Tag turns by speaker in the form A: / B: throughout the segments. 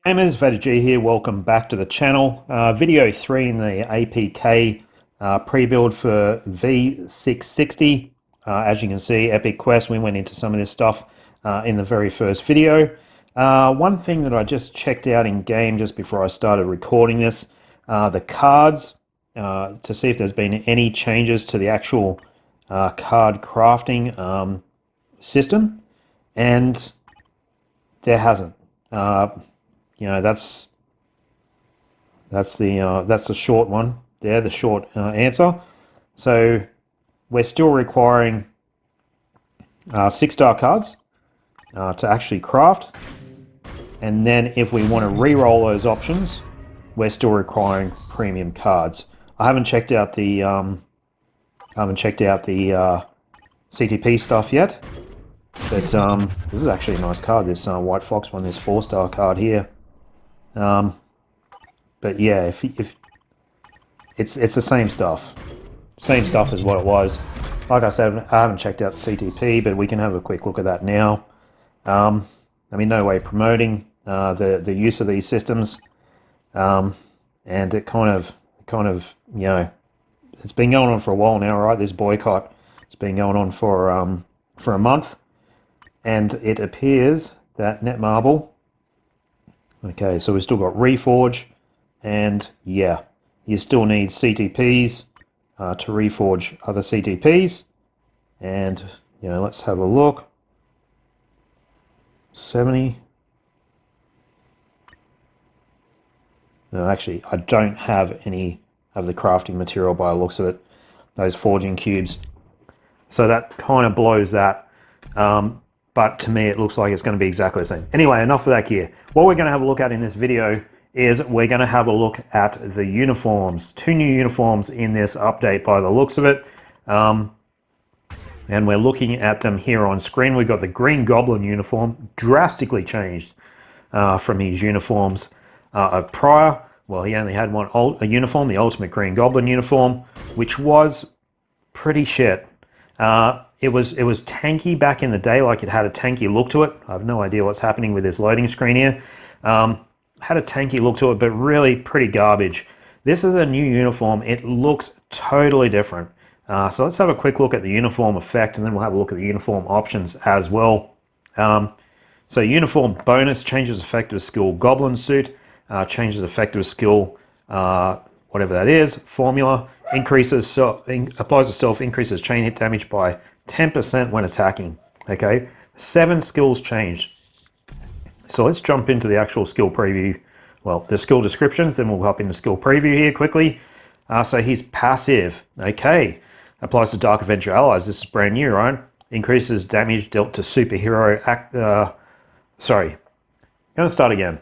A: Gamers, VaderG here, welcome back to the channel. Video 3 in the APK pre-build for V660. As you can see, Epic Quest, we went into some of this stuff in the very first video. One thing that I just checked out in game just before I started recording this, the cards, to see if there's been any changes to the actual card crafting system, and there hasn't. You know, that's the short one there, the short answer. So we're still requiring 6-star cards to actually craft, and then if we want to re-roll those options, we're still requiring premium cards. I haven't checked out the CTP stuff yet, but this is actually a nice card. This White Fox one, this 4-star card here. But yeah, if it's the same stuff as what it was. Like I said, I haven't checked out the CTP, but we can have a quick look at that now. I mean, no way promoting the use of these systems, and it kind of you know, it's been going on for a while now, right? This boycott, it's been going on for a month, and it appears that Netmarble. Okay, so we've still got Reforge, and yeah, you still need CTPs to reforge other CTPs. And you know, let's have a look. 70. No, actually, I don't have any of the crafting material by the looks of it. Those forging cubes. So that kind of blows that. But to me, it looks like it's going to be exactly the same. Anyway, enough of that gear. What we're going to have a look at in this video is we're going to have a look at the uniforms. 2 new uniforms in this update by the looks of it. And we're looking at them here on screen. We've got the Green Goblin uniform, drastically changed from his uniforms of prior. Well, he only had a uniform, the Ultimate Green Goblin uniform, which was pretty shit. It was tanky back in the day, like it had a tanky look to it. I have no idea what's happening with this loading screen here. Had a tanky look to it, but really pretty garbage. This is a new uniform. It looks totally different. So let's have a quick look at the uniform effect, and then we'll have a look at the uniform options as well. So uniform bonus changes effective skill Goblin suit, changes effective skill, whatever that is, formula. Increases applies to self, increases chain hit damage by 10% when attacking. Okay, 7 skills changed. So let's jump into the actual skill preview. Well, the skill descriptions, then we'll hop into skill preview here quickly. So he's passive. Okay, applies to Dark Avenger allies. This is brand new, right? Increases damage dealt to superhero sorry, I'm going to start again.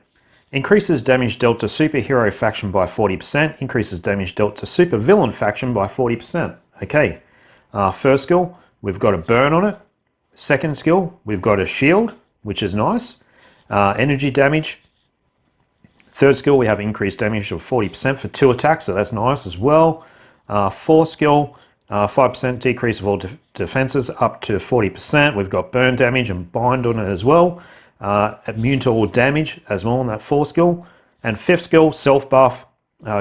A: Increases damage dealt to superhero faction by 40%. Increases damage dealt to supervillain faction by 40%. Okay. First skill, we've got a burn on it. Second skill, we've got a shield, which is nice. Energy damage. Third skill, we have increased damage of 40% for 2 attacks, so that's nice as well. Fourth skill, 5% decrease of all defenses up to 40%. We've got burn damage and bind on it as well. Immune to all damage as well on that 4th skill. And 5th skill, self buff,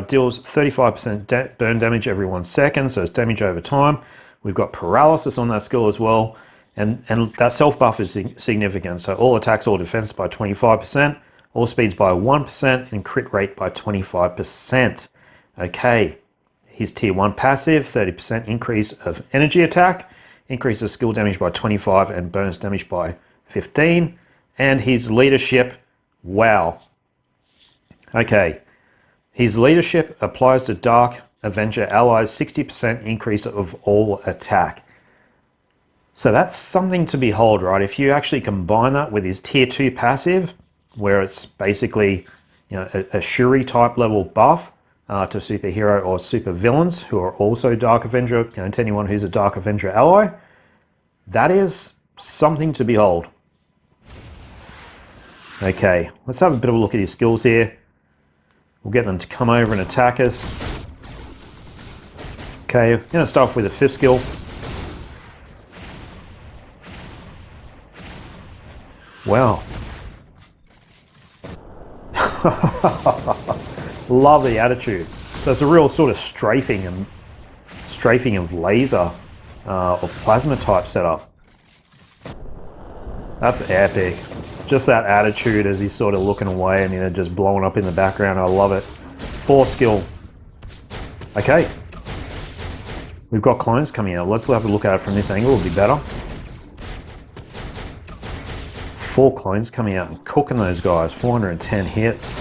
A: deals 35% burn damage every 1 second, so it's damage over time. We've got paralysis on that skill as well, and that self buff is significant. So all attacks, all defense by 25%, all speeds by 1%, and crit rate by 25%. Okay, his tier 1 passive, 30% increase of energy attack, increases skill damage by 25 and bonus damage by 15. And his leadership, wow. Okay, his leadership applies to Dark Avenger allies, 60% increase of all attack. So that's something to behold, right? If you actually combine that with his tier 2 passive, where it's basically, you know, a Shuri type level buff to superhero or super villains who are also Dark Avenger, you know, to anyone who's a Dark Avenger ally, that is something to behold. Okay, let's have a bit of a look at his skills here. We'll get them to come over and attack us. Okay, I'm going to start off with the 5th skill. Wow. Love the attitude. So it's a real sort of strafing of laser or plasma type setup. That's epic. Just that attitude as he's sort of looking away and, you know, just blowing up in the background. I love it. 4 skill. Okay. We've got clones coming out. Let's have a look at it from this angle. It'll be better. 4 clones coming out and cooking those guys. 410 hits.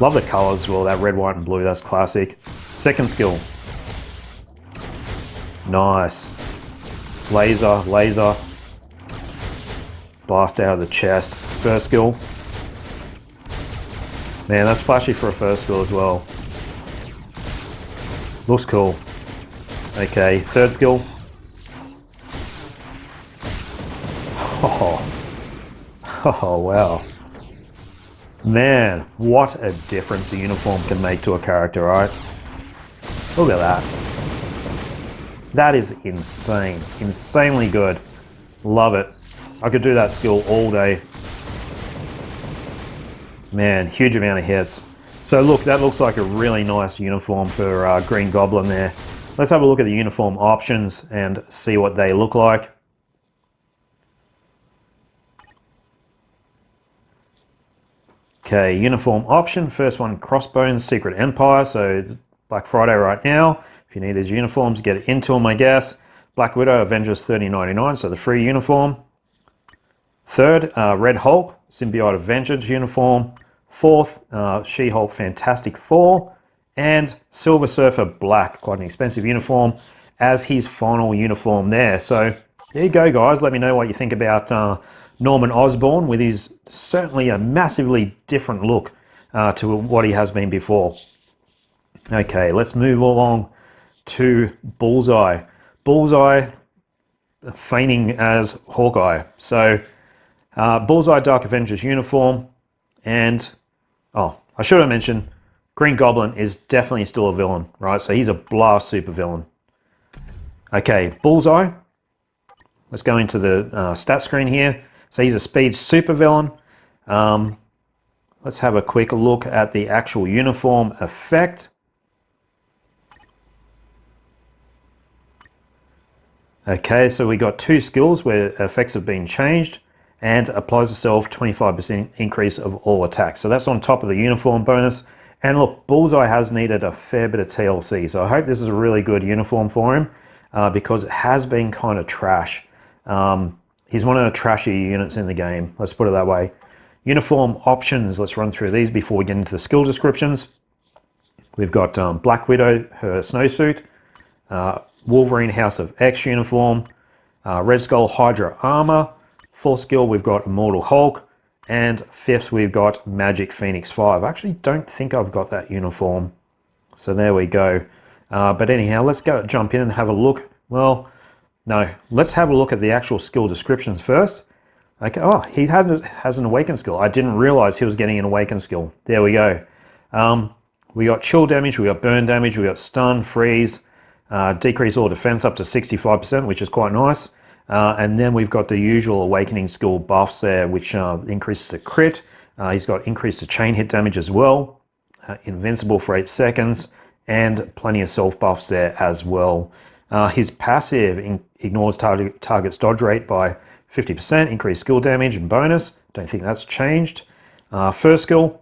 A: Love the colors as well. That red, white, and blue. That's classic. Second skill. Nice. Laser, laser. Blast out of the chest. First skill. Man, that's flashy for a first skill as well. Looks cool. Okay, third skill. Oh, wow. Man, what a difference a uniform can make to a character, right? Look at that. That is insane. Insanely good. Love it. I could do that skill all day. Man, huge amount of hits. So look, that looks like a really nice uniform for Green Goblin there. Let's have a look at the uniform options and see what they look like. Okay, uniform option. First one, Crossbones, Secret Empire. So Black Friday right now. If you need these uniforms, get into them, I guess. Black Widow, Avengers 30.99, so the free uniform. Third, Red Hulk, Symbiote of Vengeance uniform. Fourth, She-Hulk Fantastic Four. And Silver Surfer Black, quite an expensive uniform, as his final uniform there. So there you go, guys. Let me know what you think about Norman Osborn with his certainly a massively different look to what he has been before. Okay, let's move along to Bullseye. Bullseye feigning as Hawkeye. So Bullseye Dark Avengers uniform, and oh, I should have mentioned Green Goblin is definitely still a villain, right? So he's a blast super villain. Okay, Bullseye. Let's go into the stat screen here. So he's a speed super villain. Let's have a quick look at the actual uniform effect. Okay, so we got 2 skills where effects have been changed, and applies itself 25% increase of all attacks. So that's on top of the uniform bonus. And look, Bullseye has needed a fair bit of TLC, so I hope this is a really good uniform for him because it has been kind of trash. He's one of the trashy units in the game, let's put it that way. Uniform options, let's run through these before we get into the skill descriptions. We've got Black Widow, her snowsuit, Wolverine House of X uniform, Red Skull Hydra armor. 4th skill, we've got Immortal Hulk, and 5th, we've got Magic Phoenix 5. I actually don't think I've got that uniform, so there we go. But anyhow, let's jump in and have a look. Well, no, let's have a look at the actual skill descriptions first. Okay, oh, he has an awakened skill. I didn't realize he was getting an awakened skill. There we go. We got chill damage, we got burn damage, we got stun, freeze, decrease all defense up to 65%, which is quite nice. And then we've got the usual awakening skill buffs there, which increases the crit. He's got increase to chain hit damage as well, invincible for 8 seconds, and plenty of self buffs there as well. His passive ignores target's dodge rate by 50%, increased skill damage and bonus. Don't think that's changed. First skill,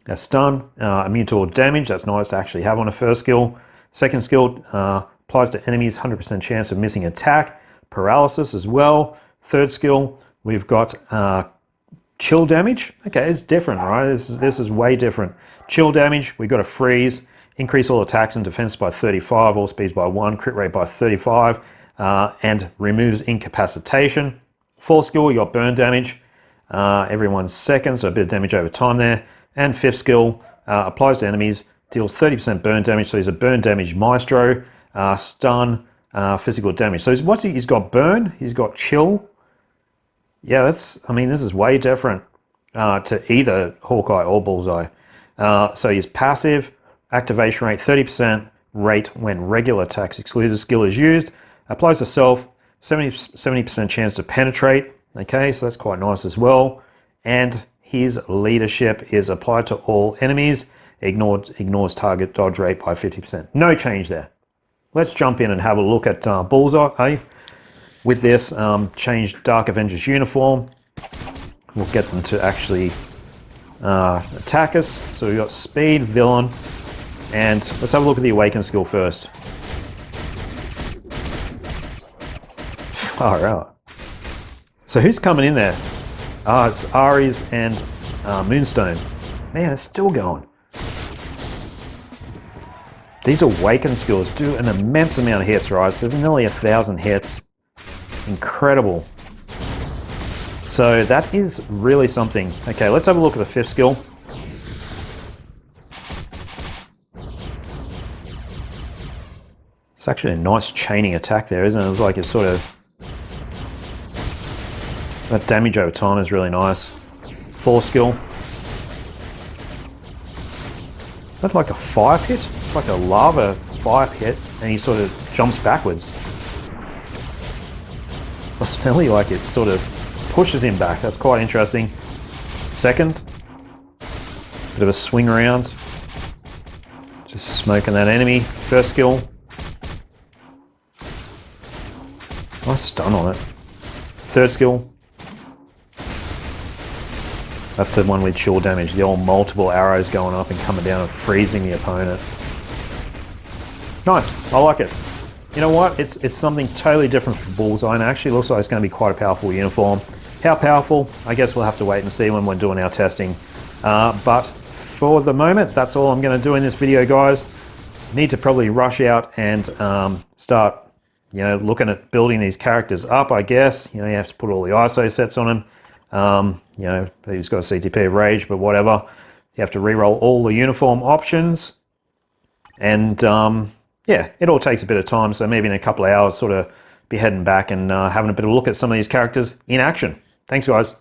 A: a stun, immune to all damage. That's nice to actually have on a first skill. Second skill, applies to enemies, 100% chance of missing attack. Paralysis as well. Third skill, we've got chill damage. Okay, it's different, right? This is way different. Chill damage, we've got a freeze, increase all attacks and defense by 35, all speeds by 1, crit rate by 35, and removes incapacitation. Fourth skill, we got burn damage, every 1 second, so a bit of damage over time there. And 5th skill, applies to enemies, deals 30% burn damage, so he's a burn damage maestro. Stun, physical damage. So he's got burn, he's got chill. Yeah, this is way different to either Hawkeye or Bullseye. So he's passive, activation rate 30% rate when regular attacks excluded skill is used, applies to self, 70% chance to penetrate. Okay, so that's quite nice as well. And his leadership is applied to all enemies, ignores target dodge rate by 50%. No change there. Let's jump in and have a look at Bullseye. With this, change Dark Avengers uniform. We'll get them to actually attack us. So we've got speed, villain, and let's have a look at the awaken skill first. Far out. So who's coming in there? It's Ares and Moonstone. Man, it's still going. These awaken skills do an immense amount of hits, right? So there's nearly 1,000 hits. Incredible. So that is really something. Okay, let's have a look at the 5th skill. It's actually a nice chaining attack there, isn't it? It's like it's sort of... That damage over time is really nice. 4th skill. That's like a fire pit? It's like a lava fire pit, and he sort of jumps backwards. It's smelly, like it sort of pushes him back. That's quite interesting. 2nd, bit of a swing around. Just smoking that enemy. 1st skill. Nice stun on it. 3rd skill. That's the one with chill damage. The old multiple arrows going up and coming down and freezing the opponent. Nice, I like it. You know what? It's something totally different from Bullseye, and it actually looks like it's going to be quite a powerful uniform. How powerful? I guess we'll have to wait and see when we're doing our testing. But for the moment, that's all I'm going to do in this video, guys. Need to probably rush out and start, looking at building these characters up, I guess. You have to put all the ISO sets on them. He's got a CTP of Rage, but whatever. You have to re-roll all the uniform options. And yeah, it all takes a bit of time, so maybe in a couple of hours sort of be heading back and having a bit of a look at some of these characters in action. Thanks, guys.